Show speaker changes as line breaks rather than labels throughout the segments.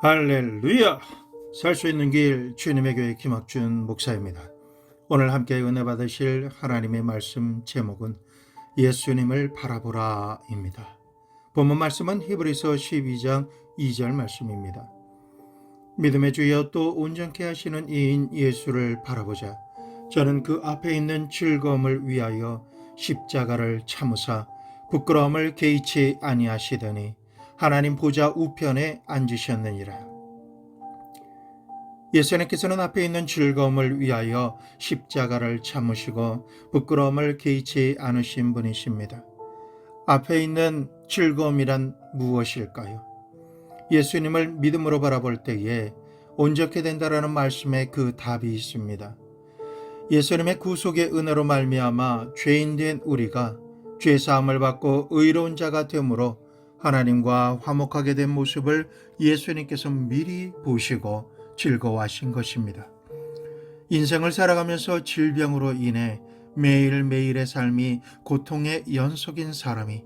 할렐루야! 살 수 있는 길 주님의 교회 김학준 목사입니다. 오늘 함께 은혜 받으실 하나님의 말씀 제목은 예수님을 바라보라입니다. 본문 말씀은 히브리서 12장 2절 말씀입니다. 믿음의 주여 또 온전케 하시는 이인 예수를 바라보자. 저는 그 앞에 있는 즐거움을 위하여 십자가를 참으사 부끄러움을 개의치 아니하시더니 하나님 보좌 우편에 앉으셨느니라. 예수님께서는 앞에 있는 즐거움을 위하여 십자가를 참으시고 부끄러움을 개의치 않으신 분이십니다. 앞에 있는 즐거움이란 무엇일까요? 예수님을 믿음으로 바라볼 때에 온전케 된다라는 말씀에 그 답이 있습니다. 예수님의 구속의 은혜로 말미암아 죄인된 우리가 죄사함을 받고 의로운 자가 되므로 하나님과 화목하게 된 모습을 예수님께서 미리 보시고 즐거워하신 것입니다. 인생을 살아가면서 질병으로 인해 매일매일의 삶이 고통의 연속인 사람이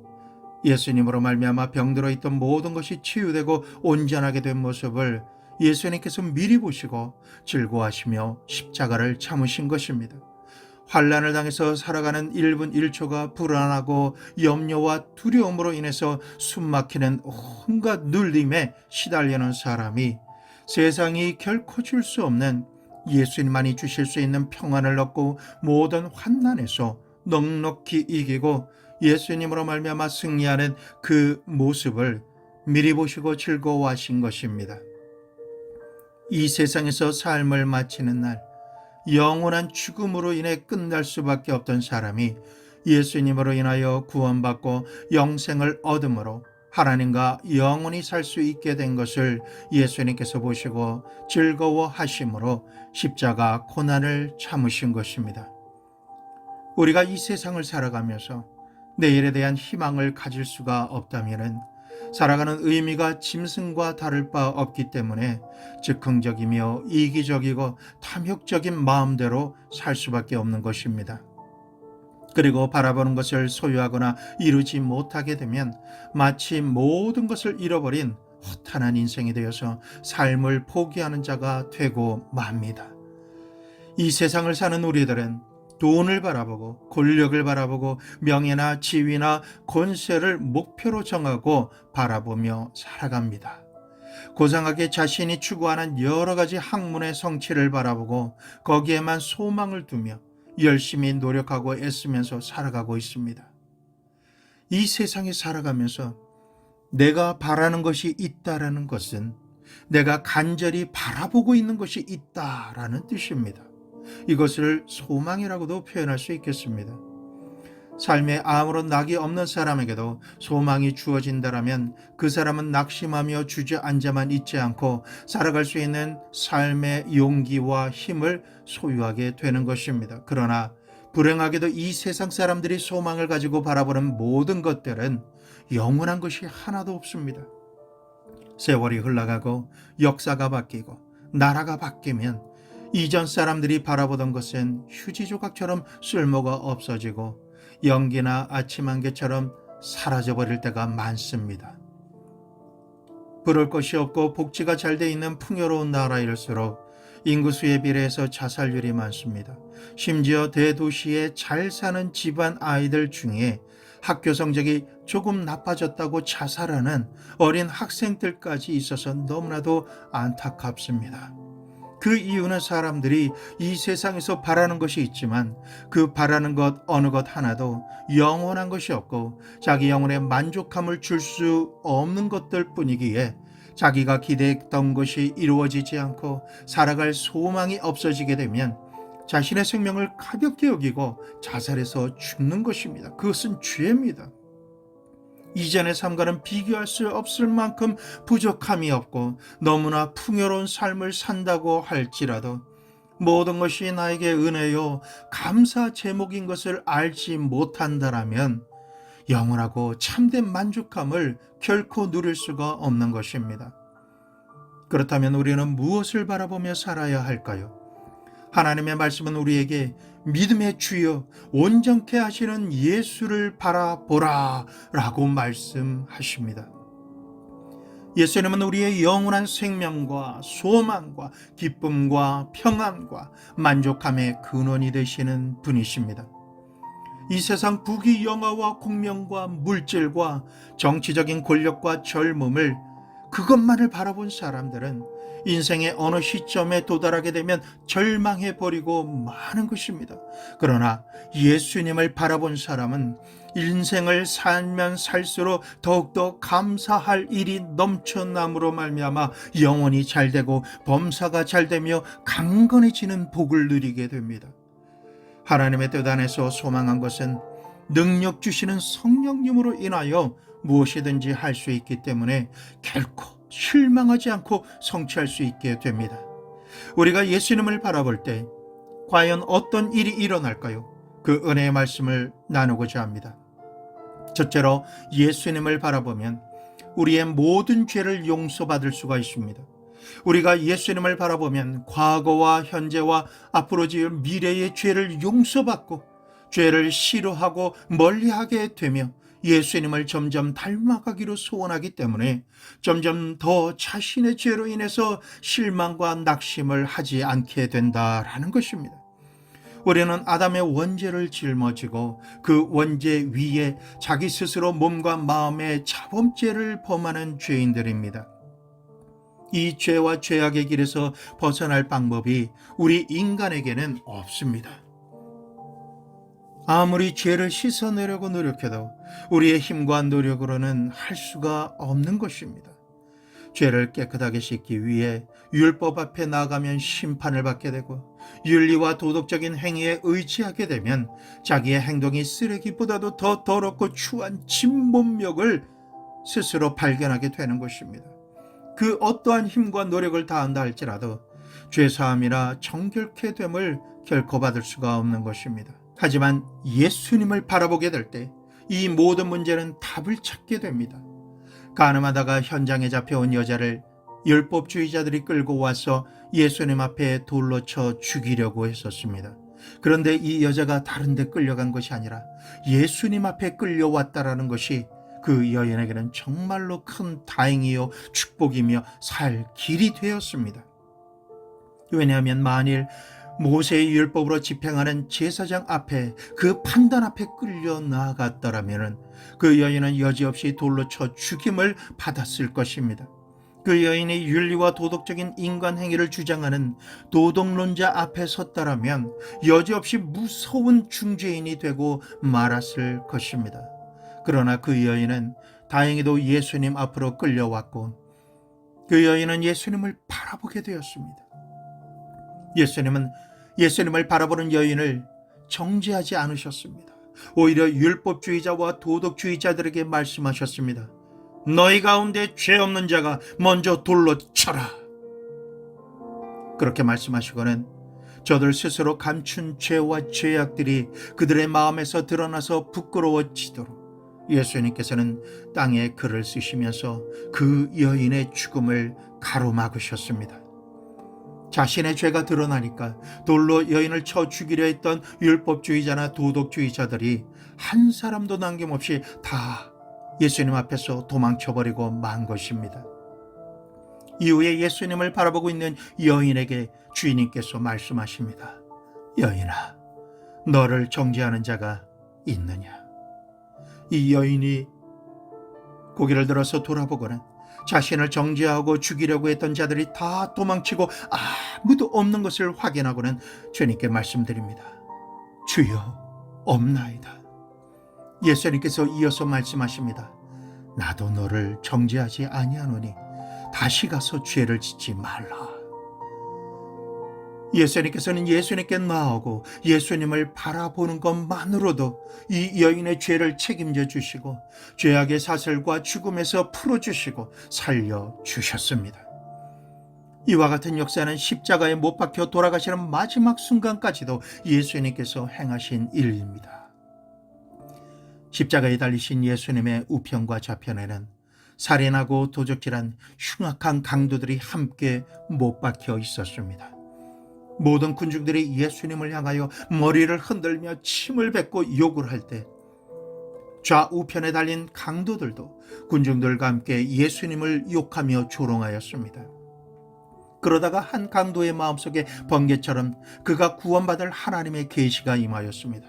예수님으로 말미암아 병들어 있던 모든 것이 치유되고 온전하게 된 모습을 예수님께서 미리 보시고 즐거워하시며 십자가를 참으신 것입니다. 환난을 당해서 살아가는 1분 1초가 불안하고 염려와 두려움으로 인해서 숨막히는 온갖 눌림에 시달리는 사람이 세상이 결코 줄 수 없는 예수님만이 주실 수 있는 평안을 얻고 모든 환난에서 넉넉히 이기고 예수님으로 말미암아 승리하는 그 모습을 미리 보시고 즐거워하신 것입니다. 이 세상에서 삶을 마치는 날, 영원한 죽음으로 인해 끝날 수밖에 없던 사람이 예수님으로 인하여 구원받고 영생을 얻음으로 하나님과 영원히 살 수 있게 된 것을 예수님께서 보시고 즐거워하심으로 십자가 고난을 참으신 것입니다. 우리가 이 세상을 살아가면서 내일에 대한 희망을 가질 수가 없다면 살아가는 의미가 짐승과 다를 바 없기 때문에 즉흥적이며 이기적이고 탐욕적인 마음대로 살 수밖에 없는 것입니다. 그리고 바라보는 것을 소유하거나 이루지 못하게 되면 마치 모든 것을 잃어버린 허탄한 인생이 되어서 삶을 포기하는 자가 되고 맙니다. 이 세상을 사는 우리들은 돈을 바라보고 권력을 바라보고 명예나 지위나 권세를 목표로 정하고 바라보며 살아갑니다. 고상하게 자신이 추구하는 여러 가지 학문의 성취를 바라보고 거기에만 소망을 두며 열심히 노력하고 애쓰면서 살아가고 있습니다. 이 세상에 살아가면서 내가 바라는 것이 있다라는 것은 내가 간절히 바라보고 있는 것이 있다라는 뜻입니다. 이것을 소망이라고도 표현할 수 있겠습니다. 삶에 아무런 낙이 없는 사람에게도 소망이 주어진다라면 그 사람은 낙심하며 주저앉아만 있지 않고 살아갈 수 있는 삶의 용기와 힘을 소유하게 되는 것입니다. 그러나 불행하게도 이 세상 사람들이 소망을 가지고 바라보는 모든 것들은 영원한 것이 하나도 없습니다. 세월이 흘러가고 역사가 바뀌고 나라가 바뀌면 이전 사람들이 바라보던 것은 휴지 조각처럼 쓸모가 없어지고 연기나 아침 안개처럼 사라져버릴 때가 많습니다. 부를 것이 없고 복지가 잘 돼 있는 풍요로운 나라일수록 인구수에 비례해서 자살률이 많습니다. 심지어 대도시에 잘 사는 집안 아이들 중에 학교 성적이 조금 나빠졌다고 자살하는 어린 학생들까지 있어서 너무나도 안타깝습니다. 그 이유는 사람들이 이 세상에서 바라는 것이 있지만 그 바라는 것 어느 것 하나도 영원한 것이 없고 자기 영혼에 만족함을 줄 수 없는 것들 뿐이기에 자기가 기대했던 것이 이루어지지 않고 살아갈 소망이 없어지게 되면 자신의 생명을 가볍게 여기고 자살해서 죽는 것입니다. 그것은 죄입니다. 이전의 삶과는 비교할 수 없을 만큼 부족함이 없고 너무나 풍요로운 삶을 산다고 할지라도 모든 것이 나에게 은혜요 감사 제목인 것을 알지 못한다라면 영원하고 참된 만족함을 결코 누릴 수가 없는 것입니다. 그렇다면 우리는 무엇을 바라보며 살아야 할까요? 하나님의 말씀은 우리에게 믿음의 주여 온전케 하시는 예수를 바라보라 라고 말씀하십니다. 예수님은 우리의 영원한 생명과 소망과 기쁨과 평안과 만족함의 근원이 되시는 분이십니다. 이 세상 부귀 영화와 공명과 물질과 정치적인 권력과 젊음을 그것만을 바라본 사람들은 인생의 어느 시점에 도달하게 되면 절망해 버리고 마는 것입니다. 그러나 예수님을 바라본 사람은 인생을 살면 살수록 더욱더 감사할 일이 넘쳐남으로 말미암아 영혼이 잘되고 범사가 잘되며 강건해지는 복을 누리게 됩니다. 하나님의 뜻 안에서 소망한 것은 능력 주시는 성령님으로 인하여 무엇이든지 할 수 있기 때문에 결코 실망하지 않고 성취할 수 있게 됩니다. 우리가 예수님을 바라볼 때 과연 어떤 일이 일어날까요? 그 은혜의 말씀을 나누고자 합니다. 첫째로 예수님을 바라보면 우리의 모든 죄를 용서받을 수가 있습니다. 우리가 예수님을 바라보면 과거와 현재와 앞으로 지을 미래의 죄를 용서받고 죄를 싫어하고 멀리하게 되며 예수님을 점점 닮아가기로 소원하기 때문에 점점 더 자신의 죄로 인해서 실망과 낙심을 하지 않게 된다라는 것입니다. 우리는 아담의 원죄를 짊어지고 그 원죄 위에 자기 스스로 몸과 마음의 자범죄를 범하는 죄인들입니다. 이 죄와 죄악의 길에서 벗어날 방법이 우리 인간에게는 없습니다. 아무리 죄를 씻어내려고 노력해도 우리의 힘과 노력으로는 할 수가 없는 것입니다. 죄를 깨끗하게 씻기 위해 율법 앞에 나가면 심판을 받게 되고 윤리와 도덕적인 행위에 의지하게 되면 자기의 행동이 쓰레기보다도 더 더럽고 추한 진본력을 스스로 발견하게 되는 것입니다. 그 어떠한 힘과 노력을 다한다 할지라도 죄사함이나 정결케 됨을 결코 받을 수가 없는 것입니다. 하지만 예수님을 바라보게 될 때 이 모든 문제는 답을 찾게 됩니다. 가늠하다가 현장에 잡혀온 여자를 율법주의자들이 끌고 와서 예수님 앞에 돌로 쳐 죽이려고 했었습니다. 그런데 이 여자가 다른 데 끌려간 것이 아니라 예수님 앞에 끌려왔다라는 것이 그 여인에게는 정말로 큰 다행이요 축복이며 살 길이 되었습니다. 왜냐하면 만일 모세의 율법으로 집행하는 제사장 앞에 그 판단 앞에 끌려 나아갔더라면 그 여인은 여지없이 돌로 쳐 죽임을 받았을 것입니다. 그 여인이 윤리와 도덕적인 인간 행위를 주장하는 도덕론자 앞에 섰다라면 여지없이 무서운 중죄인이 되고 말았을 것입니다. 그러나 그 여인은 다행히도 예수님 앞으로 끌려왔고 그 여인은 예수님을 바라보게 되었습니다. 예수님을 바라보는 여인을 정죄하지 않으셨습니다. 오히려 율법주의자와 도덕주의자들에게 말씀하셨습니다. 너희 가운데 죄 없는 자가 먼저 돌로 쳐라. 그렇게 말씀하시고는 저들 스스로 감춘 죄와 죄악들이 그들의 마음에서 드러나서 부끄러워지도록 예수님께서는 땅에 글을 쓰시면서 그 여인의 죽음을 가로막으셨습니다. 자신의 죄가 드러나니까 돌로 여인을 쳐 죽이려 했던 율법주의자나 도덕주의자들이 한 사람도 남김없이 다 예수님 앞에서 도망쳐버리고 만 것입니다. 이후에 예수님을 바라보고 있는 여인에게 주인님께서 말씀하십니다. 여인아, 너를 정죄하는 자가 있느냐? 이 여인이 고개를 들어서 돌아보고는 자신을 정죄하고 죽이려고 했던 자들이 다 도망치고 아무도 없는 것을 확인하고는 주님께 말씀드립니다. 주여, 없나이다. 예수님께서 이어서 말씀하십니다. 나도 너를 정죄하지 아니하노니 다시 가서 죄를 짓지 말라. 예수님께서는 예수님께 나아오고 예수님을 바라보는 것만으로도 이 여인의 죄를 책임져 주시고 죄악의 사슬과 죽음에서 풀어주시고 살려주셨습니다. 이와 같은 역사는 십자가에 못 박혀 돌아가시는 마지막 순간까지도 예수님께서 행하신 일입니다. 십자가에 달리신 예수님의 우편과 좌편에는 살인하고 도적질한 흉악한 강도들이 함께 못 박혀 있었습니다. 모든 군중들이 예수님을 향하여 머리를 흔들며 침을 뱉고 욕을 할 때 좌우편에 달린 강도들도 군중들과 함께 예수님을 욕하며 조롱하였습니다. 그러다가 한 강도의 마음속에 번개처럼 그가 구원받을 하나님의 계시가 임하였습니다.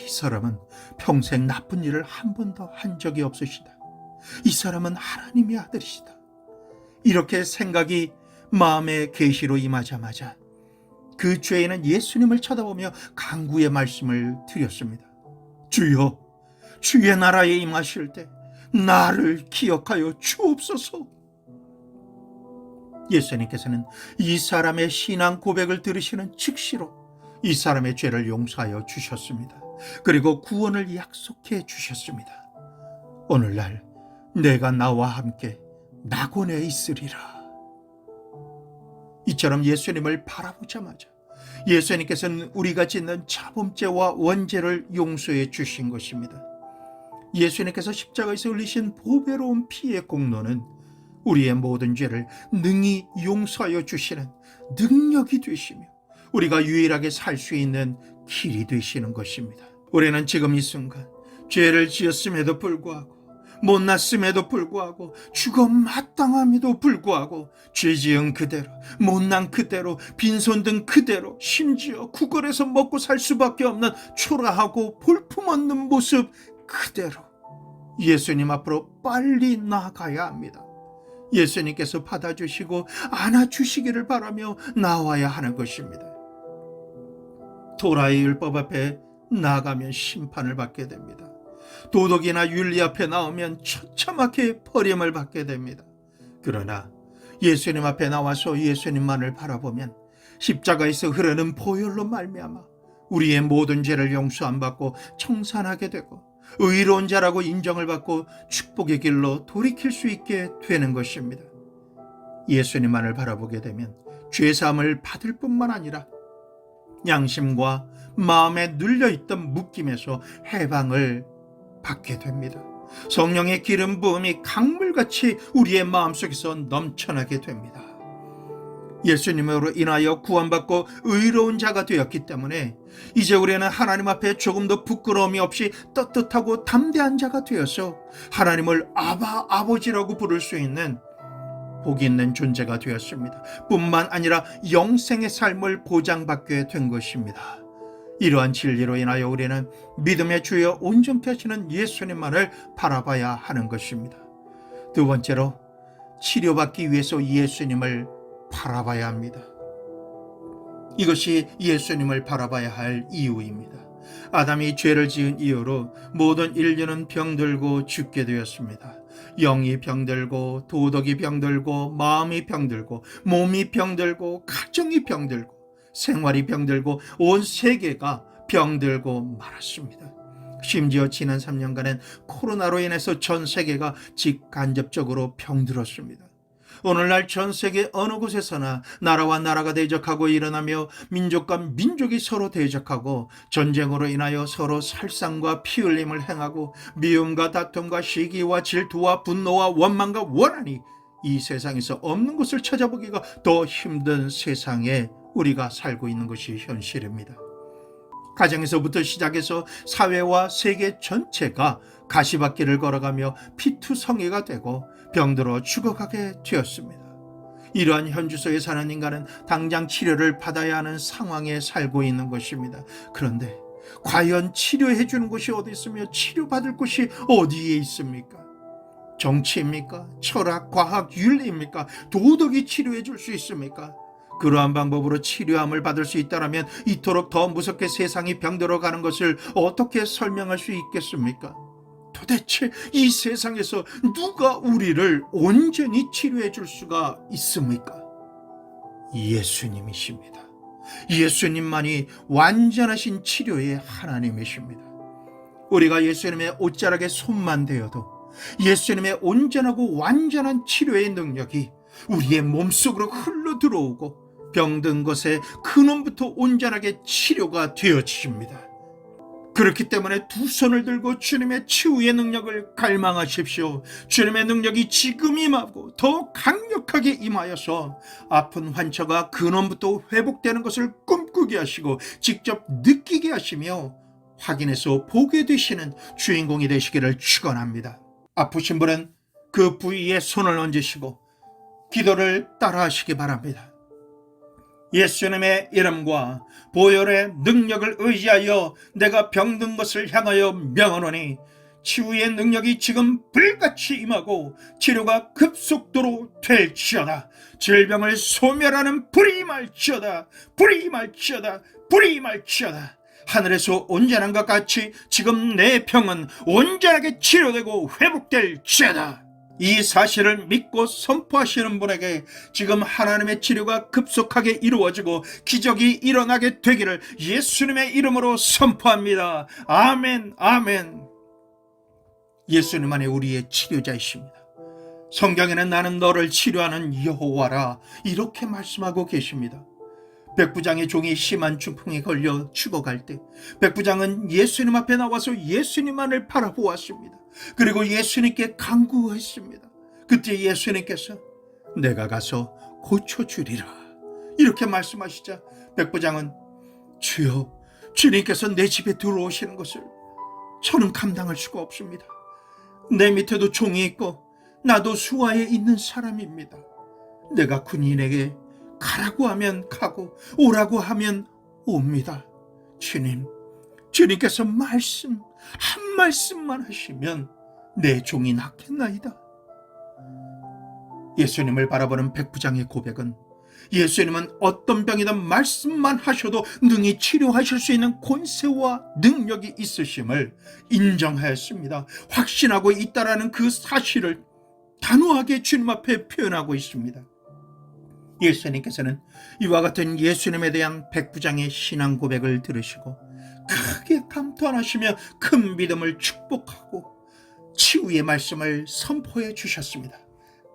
이 사람은 평생 나쁜 일을 한 번도 한 적이 없으시다. 이 사람은 하나님의 아들이시다. 이렇게 생각이 마음의 계시로 임하자마자 그 죄인은 예수님을 쳐다보며 간구의 말씀을 드렸습니다. 주여, 주의 나라에 임하실 때 나를 기억하여 주옵소서. 예수님께서는 이 사람의 신앙 고백을 들으시는 즉시로 이 사람의 죄를 용서하여 주셨습니다. 그리고 구원을 약속해 주셨습니다. 오늘날 내가 나와 함께 낙원에 있으리라. 이처럼 예수님을 바라보자마자 예수님께서는 우리가 짓는 자범죄와 원죄를 용서해 주신 것입니다. 예수님께서 십자가에서 흘리신 보배로운 피의 공로는 우리의 모든 죄를 능히 용서하여 주시는 능력이 되시며 우리가 유일하게 살 수 있는 길이 되시는 것입니다. 우리는 지금 이 순간 죄를 지었음에도 불구하고 못났음에도 불구하고 죽어 마땅함에도 불구하고 죄 지은 그대로 못난 그대로 빈손든 그대로 심지어 구걸해서 먹고 살 수밖에 없는 초라하고 볼품없는 모습 그대로 예수님 앞으로 빨리 나아가야 합니다. 예수님께서 받아주시고 안아주시기를 바라며 나와야 하는 것입니다. 토라의 율법 앞에 나가면 심판을 받게 됩니다. 도덕이나 윤리 앞에 나오면 처참하게 버림을 받게 됩니다. 그러나 예수님 앞에 나와서 예수님만을 바라보면 십자가에서 흐르는 보혈로 말미암아 우리의 모든 죄를 용서 안 받고 청산하게 되고 의로운 자라고 인정을 받고 축복의 길로 돌이킬 수 있게 되는 것입니다. 예수님만을 바라보게 되면 죄사함을 받을 뿐만 아니라 양심과 마음에 눌려있던 묶임에서 해방을 받게 됩니다. 성령의 기름 부음이 강물같이 우리의 마음속에서 넘쳐나게 됩니다. 예수님으로 인하여 구원받고 의로운 자가 되었기 때문에 이제 우리는 하나님 앞에 조금도 부끄러움이 없이 떳떳하고 담대한 자가 되어서 하나님을 아바 아버지라고 부를 수 있는 복 있는 존재가 되었습니다. 뿐만 아니라 영생의 삶을 보장받게 된 것입니다. 이러한 진리로 인하여 우리는 믿음의 주여 온전케 하시는 예수님만을 바라봐야 하는 것입니다. 두 번째로 치료받기 위해서 예수님을 바라봐야 합니다. 이것이 예수님을 바라봐야 할 이유입니다. 아담이 죄를 지은 이후로 모든 인류는 병들고 죽게 되었습니다. 영이 병들고 도덕이 병들고 마음이 병들고 몸이 병들고 가정이 병들고 생활이 병들고 온 세계가 병들고 말았습니다. 심지어 지난 3년간은 코로나로 인해서 전 세계가 직간접적으로 병들었습니다. 오늘날 전 세계 어느 곳에서나 나라와 나라가 대적하고 일어나며 민족과 민족이 서로 대적하고 전쟁으로 인하여 서로 살상과 피 흘림을 행하고 미움과 다툼과 시기와 질투와 분노와 원망과 원한이 이 세상에서 없는 곳을 찾아보기가 더 힘든 세상에 우리가 살고 있는 것이 현실입니다. 가정에서부터 시작해서 사회와 세계 전체가 가시밭길을 걸어가며 피투성이가 되고 병들어 죽어가게 되었습니다. 이러한 현주소에 사는 인간은 당장 치료를 받아야 하는 상황에 살고 있는 것입니다. 그런데 과연 치료해 주는 곳이 어디 있으며 치료받을 곳이 어디에 있습니까? 정치입니까? 철학, 과학, 윤리입니까? 도덕이 치료해 줄 수 있습니까? 그러한 방법으로 치료함을 받을 수 있다면 이토록 더 무섭게 세상이 병들어가는 것을 어떻게 설명할 수 있겠습니까? 도대체 이 세상에서 누가 우리를 온전히 치료해 줄 수가 있습니까? 예수님이십니다. 예수님만이 완전하신 치료의 하나님이십니다. 우리가 예수님의 옷자락에 손만 대어도 예수님의 온전하고 완전한 치료의 능력이 우리의 몸속으로 흘러 들어오고 병든 것의 근원부터 온전하게 치료가 되어집니다. 그렇기 때문에 두 손을 들고 주님의 치유의 능력을 갈망하십시오. 주님의 능력이 지금 임하고 더 강력하게 임하여서 아픈 환처가 근원부터 회복되는 것을 꿈꾸게 하시고 직접 느끼게 하시며 확인해서 보게 되시는 주인공이 되시기를 축원합니다. 아프신 분은 그 부위에 손을 얹으시고 기도를 따라하시기 바랍니다. 예수님의 이름과 보혈의 능력을 의지하여 내가 병든 것을 향하여 명하노니 치유의 능력이 지금 불같이 임하고 치료가 급속도로 될지어다. 질병을 소멸하는 불이 임할지어다. 불이 임할지어다. 불이 임할지어다. 하늘에서 온전한 것 같이 지금 내 병은 온전하게 치료되고 회복될지어다. 이 사실을 믿고 선포하시는 분에게 지금 하나님의 치료가 급속하게 이루어지고 기적이 일어나게 되기를 예수님의 이름으로 선포합니다. 아멘, 아멘. 예수님만이 우리의 치료자이십니다. 성경에는 나는 너를 치료하는 여호와라 이렇게 말씀하고 계십니다. 백부장의 종이 심한 중풍에 걸려 죽어갈 때 백부장은 예수님 앞에 나와서 예수님만을 바라보았습니다. 그리고 예수님께 간구했습니다. 그때 예수님께서 내가 가서 고쳐주리라 이렇게 말씀하시자 백부장은 주여, 주님께서 내 집에 들어오시는 것을 저는 감당할 수가 없습니다. 내 밑에도 종이 있고 나도 수하에 있는 사람입니다. 내가 군인에게 가라고 하면 가고 오라고 하면 옵니다. 주님, 주님께서 한 말씀만 하시면 내 종이 낫겠나이다. 예수님을 바라보는 백부장의 고백은 예수님은 어떤 병이든 말씀만 하셔도 능히 치료하실 수 있는 권세와 능력이 있으심을 인정하였습니다. 확신하고 있다라는 그 사실을 단호하게 주님 앞에 표현하고 있습니다. 예수님께서는 이와 같은 예수님에 대한 백부장의 신앙 고백을 들으시고 크게 감탄하시며 큰 믿음을 축복하고 치유의 말씀을 선포해 주셨습니다.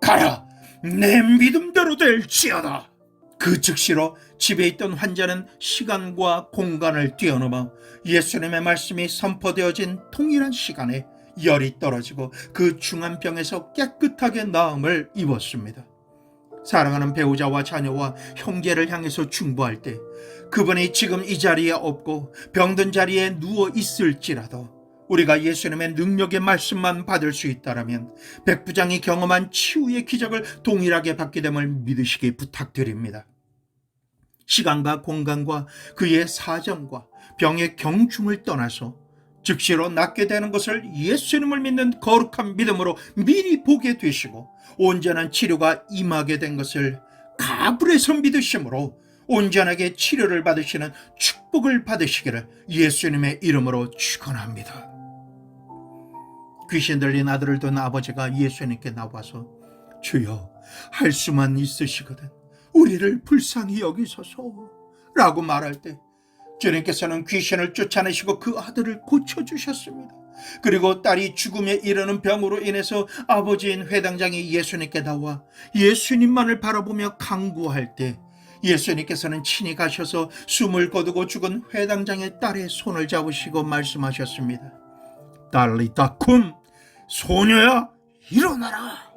가라, 내 믿음대로 될지어다. 그 즉시로 집에 있던 환자는 시간과 공간을 뛰어넘어 예수님의 말씀이 선포되어진 동일한 시간에 열이 떨어지고 그 중한 병에서 깨끗하게 나음을 입었습니다. 사랑하는 배우자와 자녀와 형제를 향해서 중보할 때 그분이 지금 이 자리에 없고 병든 자리에 누워 있을지라도 우리가 예수님의 능력의 말씀만 받을 수 있다면 백부장이 경험한 치유의 기적을 동일하게 받게 됨을 믿으시기 부탁드립니다. 시간과 공간과 그의 사정과 병의 경중을 떠나서 즉시로 낫게 되는 것을 예수님을 믿는 거룩한 믿음으로 미리 보게 되시고 온전한 치료가 임하게 된 것을 가불에서 믿으심으로 온전하게 치료를 받으시는 축복을 받으시기를 예수님의 이름으로 축원합니다. 귀신 들린 아들을 둔 아버지가 예수님께 나와서 주여, 할 수만 있으시거든 우리를 불쌍히 여기소서 라고 말할 때 주님께서는 귀신을 쫓아내시고 그 아들을 고쳐주셨습니다. 그리고 딸이 죽음에 이르는 병으로 인해서 아버지인 회당장이 예수님께 나와 예수님만을 바라보며 간구할 때 예수님께서는 친히 가셔서 숨을 거두고 죽은 회당장의 딸의 손을 잡으시고 말씀하셨습니다. 달리타 쿰, 소녀야 일어나라.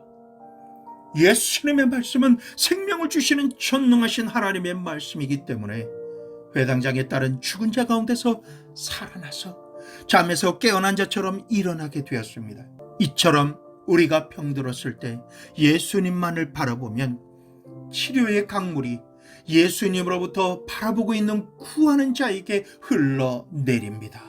예수님의 말씀은 생명을 주시는 전능하신 하나님의 말씀이기 때문에 회당장의 딸은 죽은 자 가운데서 살아나서 잠에서 깨어난 자처럼 일어나게 되었습니다. 이처럼 우리가 병들었을 때 예수님만을 바라보면 치료의 강물이 예수님으로부터 바라보고 있는 구하는 자에게 흘러내립니다.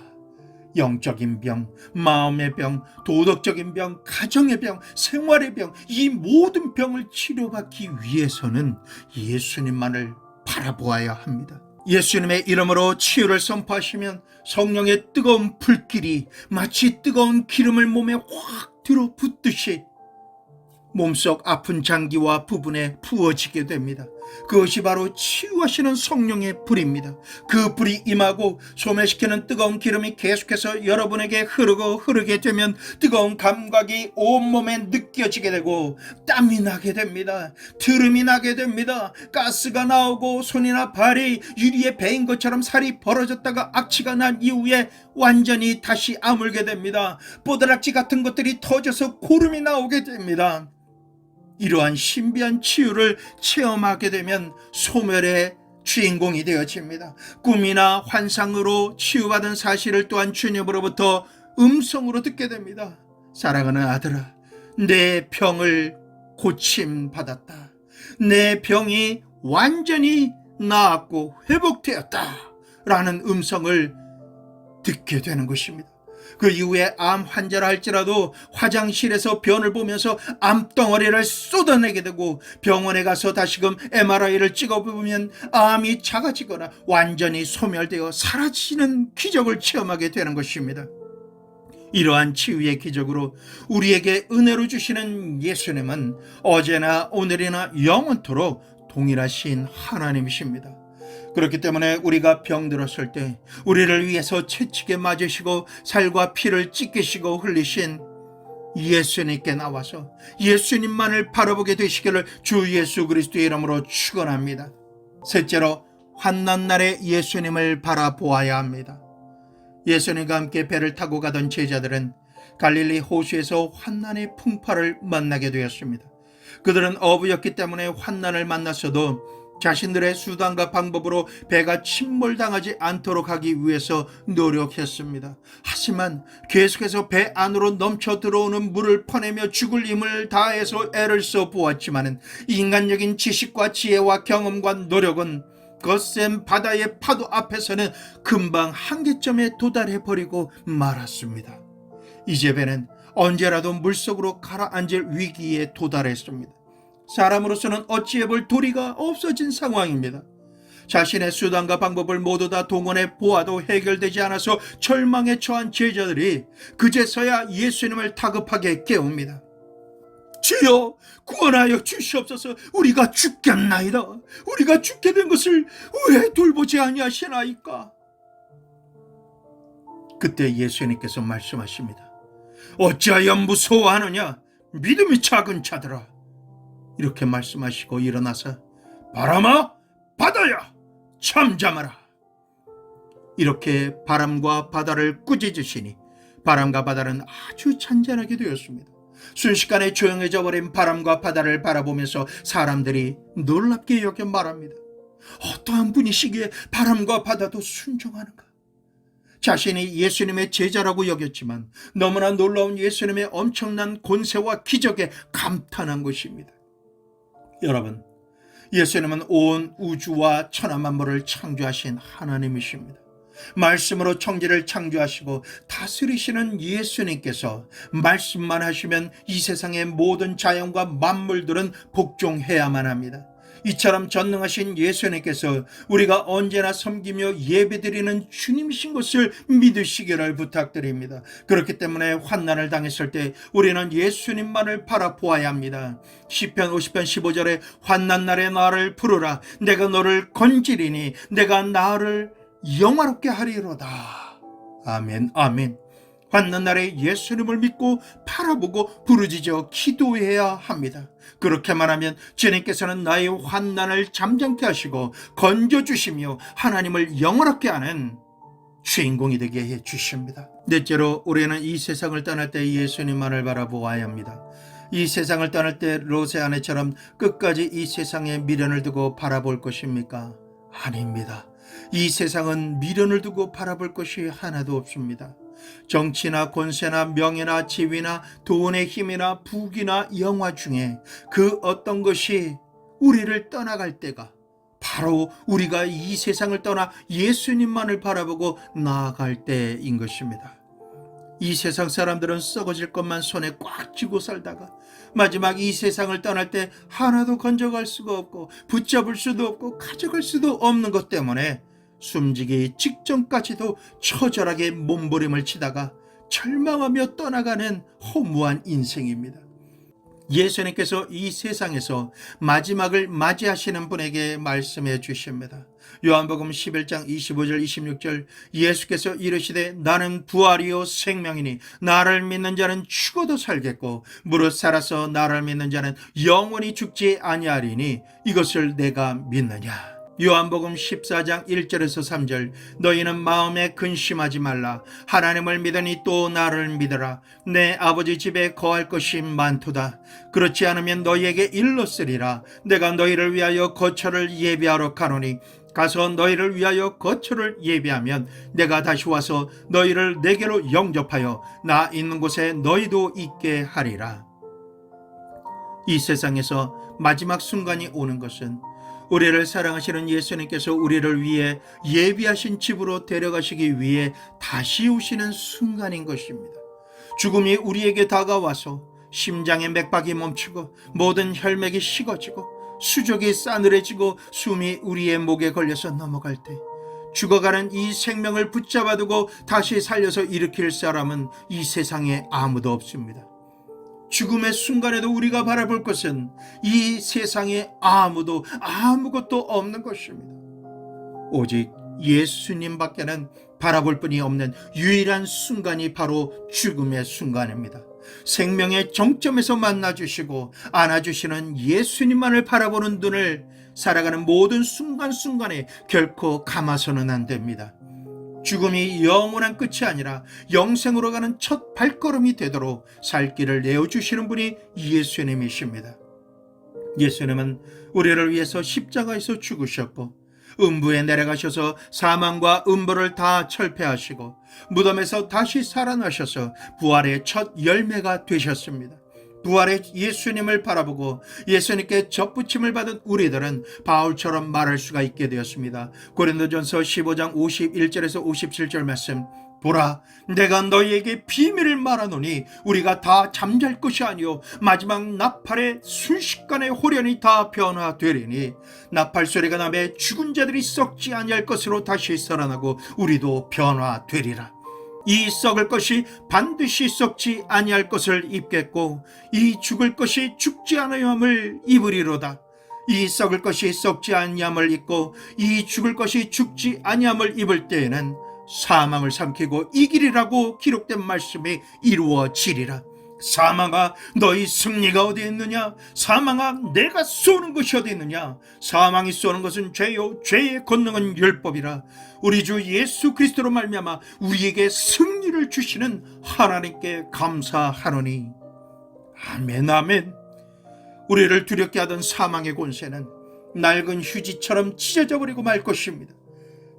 영적인 병, 마음의 병, 도덕적인 병, 가정의 병, 생활의 병, 이 모든 병을 치료받기 위해서는 예수님만을 바라보아야 합니다. 예수님의 이름으로 치유를 선포하시면 성령의 뜨거운 불길이 마치 뜨거운 기름을 몸에 확 들어붙듯이 몸속 아픈 장기와 부분에 부어지게 됩니다. 그것이 바로 치유하시는 성령의 불입니다. 그 불이 임하고 소멸시키는 뜨거운 기름이 계속해서 여러분에게 흐르게 되면 뜨거운 감각이 온몸에 느껴지게 되고 땀이 나게 됩니다. 트름이 나게 됩니다. 가스가 나오고 손이나 발이 유리에 베인 것처럼 살이 벌어졌다가 악취가 난 이후에 완전히 다시 아물게 됩니다. 뽀드락지 같은 것들이 터져서 고름이 나오게 됩니다. 이러한 신비한 치유를 체험하게 되면 소멸의 주인공이 되어집니다. 꿈이나 환상으로 치유받은 사실을 또한 주님으로부터 음성으로 듣게 됩니다. 사랑하는 아들아, 내 병을 고침받았다. 내 병이 완전히 나았고 회복되었다 라는 음성을 듣게 되는 것입니다. 그 이후에 암 환자라 할지라도 화장실에서 변을 보면서 암덩어리를 쏟아내게 되고, 병원에 가서 다시금 MRI를 찍어보면 암이 작아지거나 완전히 소멸되어 사라지는 기적을 체험하게 되는 것입니다. 이러한 치유의 기적으로 우리에게 은혜로 주시는 예수님은 어제나 오늘이나 영원토록 동일하신 하나님이십니다. 그렇기 때문에 우리가 병들었을 때 우리를 위해서 채찍에 맞으시고 살과 피를 찢기시고 흘리신 예수님께 나와서 예수님만을 바라보게 되시기를 주 예수 그리스도의 이름으로 축원합니다. 셋째로, 환난 날에 예수님을 바라보아야 합니다. 예수님과 함께 배를 타고 가던 제자들은 갈릴리 호수에서 환난의 풍파를 만나게 되었습니다. 그들은 어부였기 때문에 환난을 만났어도 자신들의 수단과 방법으로 배가 침몰당하지 않도록 하기 위해서 노력했습니다. 하지만 계속해서 배 안으로 넘쳐 들어오는 물을 퍼내며 죽을 힘을 다해서 애를 써 보았지만 인간적인 지식과 지혜와 경험과 노력은 거센 바다의 파도 앞에서는 금방 한계점에 도달해버리고 말았습니다. 이제 배는 언제라도 물속으로 가라앉을 위기에 도달했습니다. 사람으로서는 어찌해볼 도리가 없어진 상황입니다. 자신의 수단과 방법을 모두 다 동원해 보아도 해결되지 않아서 절망에 처한 제자들이 그제서야 예수님을 다급하게 깨웁니다. 주여, 구원하여 주시옵소서. 우리가 죽겠나이다. 우리가 죽게 된 것을 왜 돌보지 아니하시나이까. 그때 예수님께서 말씀하십니다. 어찌하여 무서워하느냐, 믿음이 작은 자들아. 이렇게 말씀하시고 일어나서 바람아, 바다야, 잠잠하라. 이렇게 바람과 바다를 꾸짖으시니 바람과 바다는 아주 잔잔하게 되었습니다. 순식간에 조용해져 버린 바람과 바다를 바라보면서 사람들이 놀랍게 여겨 말합니다. 어떠한 분이시기에 바람과 바다도 순종하는가? 자신이 예수님의 제자라고 여겼지만 너무나 놀라운 예수님의 엄청난 권세와 기적에 감탄한 것입니다. 여러분, 예수님은 온 우주와 천하만물을 창조하신 하나님이십니다. 말씀으로 천지를 창조하시고 다스리시는 예수님께서 말씀만 하시면 이 세상의 모든 자연과 만물들은 복종해야만 합니다. 이처럼 전능하신 예수님께서 우리가 언제나 섬기며 예배드리는 주님이신 것을 믿으시기를 부탁드립니다. 그렇기 때문에 환난을 당했을 때 우리는 예수님만을 바라보아야 합니다. 시편 50편 15절에 환난 날에 나를 부르라. 내가 너를 건지리니 내가 나를 영화롭게 하리로다. 아멘, 아멘. 환난 날에 예수님을 믿고 바라보고 부르짖어 기도해야 합니다. 그렇게만 하면 주님께서는 나의 환난을 잠잠케 하시고 건져주시며 하나님을 영원하게 하는 주인공이 되게 해주십니다. 넷째로, 우리는 이 세상을 떠날 때 예수님만을 바라보아야 합니다. 이 세상을 떠날 때 롯의 아내처럼 끝까지 이 세상에 미련을 두고 바라볼 것입니까? 아닙니다. 이 세상은 미련을 두고 바라볼 것이 하나도 없습니다. 정치나 권세나 명예나 지위나 돈의 힘이나 부귀나 영화 중에 그 어떤 것이 우리를 떠나갈 때가 바로 우리가 이 세상을 떠나 예수님만을 바라보고 나아갈 때인 것입니다. 이 세상 사람들은 썩어질 것만 손에 꽉 쥐고 살다가 마지막 이 세상을 떠날 때 하나도 건져갈 수가 없고 붙잡을 수도 없고 가져갈 수도 없는 것 때문에 숨지기 직전까지도 처절하게 몸부림을 치다가 절망하며 떠나가는 허무한 인생입니다. 예수님께서 이 세상에서 마지막을 맞이하시는 분에게 말씀해 주십니다. 요한복음 11장 25절 26절 예수께서 이르시되 나는 부활이요 생명이니 나를 믿는 자는 죽어도 살겠고 무릇 살아서 나를 믿는 자는 영원히 죽지 아니하리니 이것을 내가 믿느냐. 요한복음 14장 1절에서 3절 너희는 마음에 근심하지 말라. 하나님을 믿으니 또 나를 믿으라. 내 아버지 집에 거할 것이 많도다. 그렇지 않으면 너희에게 일렀으리라. 내가 너희를 위하여 거처를 예비하러 가노니 가서 너희를 위하여 거처를 예비하면 내가 다시 와서 너희를 내게로 영접하여 나 있는 곳에 너희도 있게 하리라. 이 세상에서 마지막 순간이 오는 것은 우리를 사랑하시는 예수님께서 우리를 위해 예비하신 집으로 데려가시기 위해 다시 오시는 순간인 것입니다. 죽음이 우리에게 다가와서 심장의 맥박이 멈추고 모든 혈맥이 식어지고 수족이 싸늘해지고 숨이 우리의 목에 걸려서 넘어갈 때 죽어가는 이 생명을 붙잡아 두고 다시 살려서 일으킬 사람은 이 세상에 아무도 없습니다. 죽음의 순간에도 우리가 바라볼 것은 이 세상에 아무것도 없는 것입니다. 오직 예수님밖에는 바라볼 분이 없는 유일한 순간이 바로 죽음의 순간입니다. 생명의 정점에서 만나주시고 안아주시는 예수님만을 바라보는 눈을 살아가는 모든 순간순간에 결코 감아서는 안 됩니다. 죽음이 영원한 끝이 아니라 영생으로 가는 첫 발걸음이 되도록 살 길을 내어주시는 분이 예수님이십니다. 예수님은 우리를 위해서 십자가에서 죽으셨고 음부에 내려가셔서 사망과 음부를 다 철폐하시고 무덤에서 다시 살아나셔서 부활의 첫 열매가 되셨습니다. 부활의 예수님을 바라보고 예수님께 접붙임을 받은 우리들은 바울처럼 말할 수가 있게 되었습니다. 고린도전서 15장 51절에서 57절 말씀, 보라, 내가 너희에게 비밀을 말하노니 우리가 다 잠잘 것이 아니요 마지막 나팔의 순식간에 호련히 다 변화되리니 나팔 소리가 나매 죽은 자들이 썩지 아니할 것으로 다시 살아나고 우리도 변화되리라. 이 썩을 것이 반드시 썩지 아니할 것을 입겠고 이 죽을 것이 죽지 아니함을 입으리로다. 이 썩을 것이 썩지 아니함을 입고 이 죽을 것이 죽지 아니함을 입을 때에는 사망을 삼키고 이기리라고 기록된 말씀이 이루어지리라. 사망아, 너희 승리가 어디 있느냐? 사망아, 내가 쏘는 것이 어디 있느냐? 사망이 쏘는 것은 죄요 죄의 권능은 율법이라. 우리 주 예수 그리스도로 말미암아 우리에게 승리를 주시는 하나님께 감사하노니. 아멘, 아멘. 우리를 두렵게 하던 사망의 권세는 낡은 휴지처럼 찢어져 버리고 말 것입니다.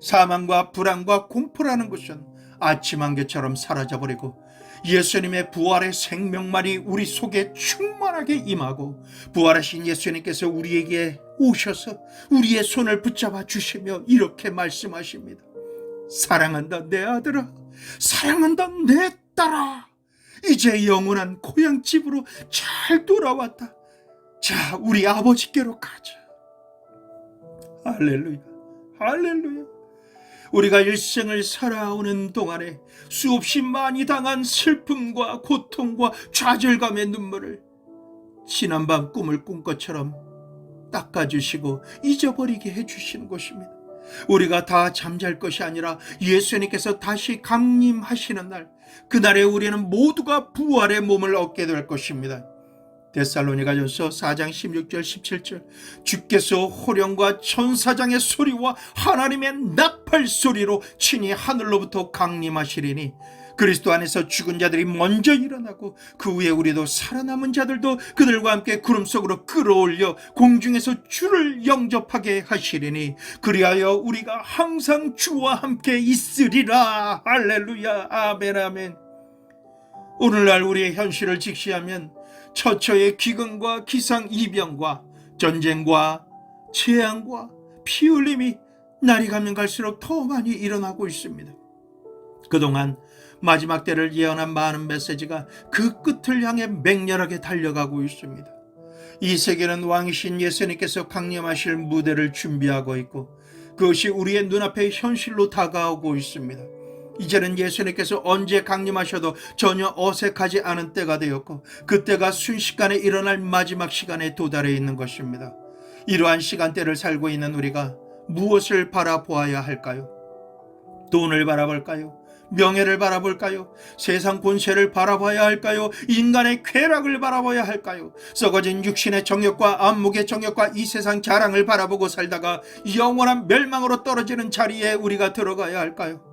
사망과 불안과 공포라는 것은 아침 안개처럼 사라져버리고 예수님의 부활의 생명만이 우리 속에 충만하게 임하고 부활하신 예수님께서 우리에게 오셔서 우리의 손을 붙잡아 주시며 이렇게 말씀하십니다. 사랑한다 내 아들아, 사랑한다 내 딸아, 이제 영원한 고향집으로 잘 돌아왔다. 자, 우리 아버지께로 가자. 할렐루야, 할렐루야. 우리가 일생을 살아오는 동안에 수없이 많이 당한 슬픔과 고통과 좌절감의 눈물을 지난밤 꿈을 꾼 것처럼 닦아주시고 잊어버리게 해주시는 것입니다. 우리가 다 잠잘 것이 아니라 예수님께서 다시 강림하시는 날, 그날에 우리는 모두가 부활의 몸을 얻게 될 것입니다. 데살로니가전서 4장 16절 17절, 주께서 호령과 천사장의 소리와 하나님의 나팔 소리로 친히 하늘로부터 강림하시리니 그리스도 안에서 죽은 자들이 먼저 일어나고 그 후에 우리도 살아남은 자들도 그들과 함께 구름 속으로 끌어올려 공중에서 주를 영접하게 하시리니 그리하여 우리가 항상 주와 함께 있으리라. 할렐루야, 아멘, 아멘. 오늘날 우리의 현실을 직시하면 처처의 기근과 기상이병과 전쟁과 재앙과 피 흘림이 날이 가면 갈수록 더 많이 일어나고 있습니다. 그동안 마지막 때를 예언한 많은 메시지가 그 끝을 향해 맹렬하게 달려가고 있습니다. 이 세계는 왕이신 예수님께서 강림하실 무대를 준비하고 있고 그것이 우리의 눈앞에 현실로 다가오고 있습니다. 이제는 예수님께서 언제 강림하셔도 전혀 어색하지 않은 때가 되었고 그 때가 순식간에 일어날 마지막 시간에 도달해 있는 것입니다. 이러한 시간대를 살고 있는 우리가 무엇을 바라보아야 할까요? 돈을 바라볼까요? 명예를 바라볼까요? 세상 권세를 바라봐야 할까요? 인간의 쾌락을 바라봐야 할까요? 썩어진 육신의 정욕과 안목의 정욕과 이 세상 자랑을 바라보고 살다가 영원한 멸망으로 떨어지는 자리에 우리가 들어가야 할까요?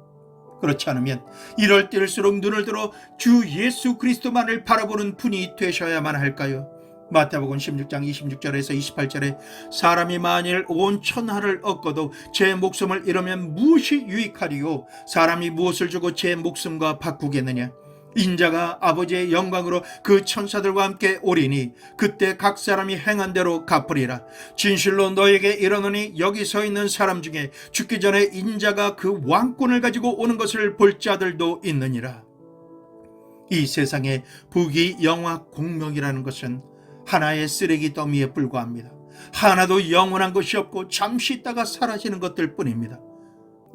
그렇지 않으면 이럴 때일수록 눈을 들어 주 예수 그리스도만을 바라보는 분이 되셔야만 할까요? 마태복음 16장 26절에서 28절에 사람이 만일 온 천하를 얻고도 제 목숨을 잃으면 무엇이 유익하리요? 사람이 무엇을 주고 제 목숨과 바꾸겠느냐? 인자가 아버지의 영광으로 그 천사들과 함께 오리니 그때 각 사람이 행한 대로 갚으리라. 진실로 너에게 이르노니 여기 서 있는 사람 중에 죽기 전에 인자가 그 왕권을 가지고 오는 것을 볼 자들도 있느니라. 이 세상에 부귀 영화 공명이라는 것은 하나의 쓰레기 더미에 불과합니다. 하나도 영원한 것이 없고 잠시 있다가 사라지는 것들 뿐입니다.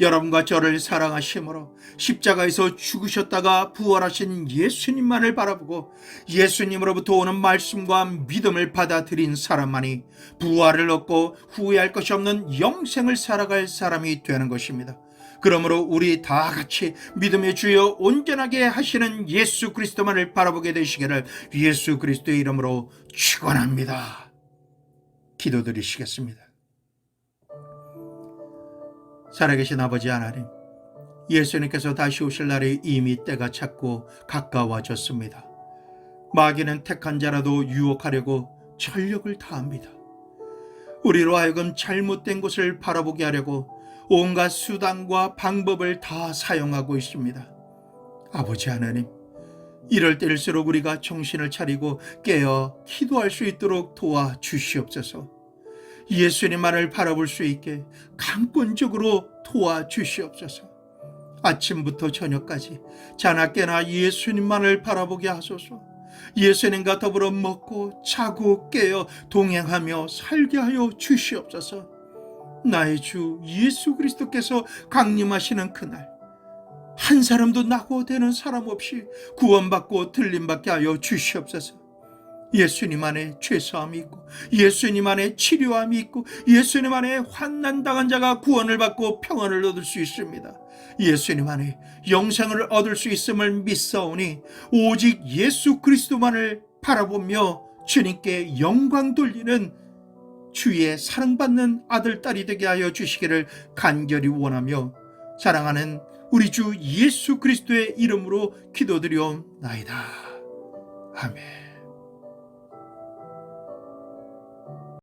여러분과 저를 사랑하심으로 십자가에서 죽으셨다가 부활하신 예수님만을 바라보고 예수님으로부터 오는 말씀과 믿음을 받아들인 사람만이 부활을 얻고 후회할 것이 없는 영생을 살아갈 사람이 되는 것입니다. 그러므로 우리 다 같이 믿음의 주여 온전하게 하시는 예수 그리스도만을 바라보게 되시기를 예수 그리스도의 이름으로 축원합니다. 기도드리시겠습니다. 살아계신 아버지 하나님, 예수님께서 다시 오실 날이 이미 때가 찼고 가까워졌습니다. 마귀는 택한 자라도 유혹하려고 전력을 다합니다. 우리로 하여금 잘못된 것을 바라보게 하려고 온갖 수단과 방법을 다 사용하고 있습니다. 아버지 하나님, 이럴 때일수록 우리가 정신을 차리고 깨어 기도할 수 있도록 도와주시옵소서. 예수님만을 바라볼 수 있게 강권적으로 도와주시옵소서. 아침부터 저녁까지 자나깨나 예수님만을 바라보게 하소서. 예수님과 더불어 먹고 자고 깨어 동행하며 살게 하여 주시옵소서. 나의 주 예수 그리스도께서 강림하시는 그날, 한 사람도 낙오되는 사람 없이 구원받고 들림받게 하여 주시옵소서. 예수님 안에 죄사함이 있고 예수님 안에 치료함이 있고 예수님 안에 환난당한 자가 구원을 받고 평안을 얻을 수 있습니다. 예수님 안에 영생을 얻을 수 있음을 믿사오니 오직 예수 그리스도만을 바라보며 주님께 영광 돌리는 주의 사랑받는 아들, 딸이 되게 하여 주시기를 간절히 원하며 사랑하는 우리 주 예수 그리스도의 이름으로 기도드리옵나이다. 아멘.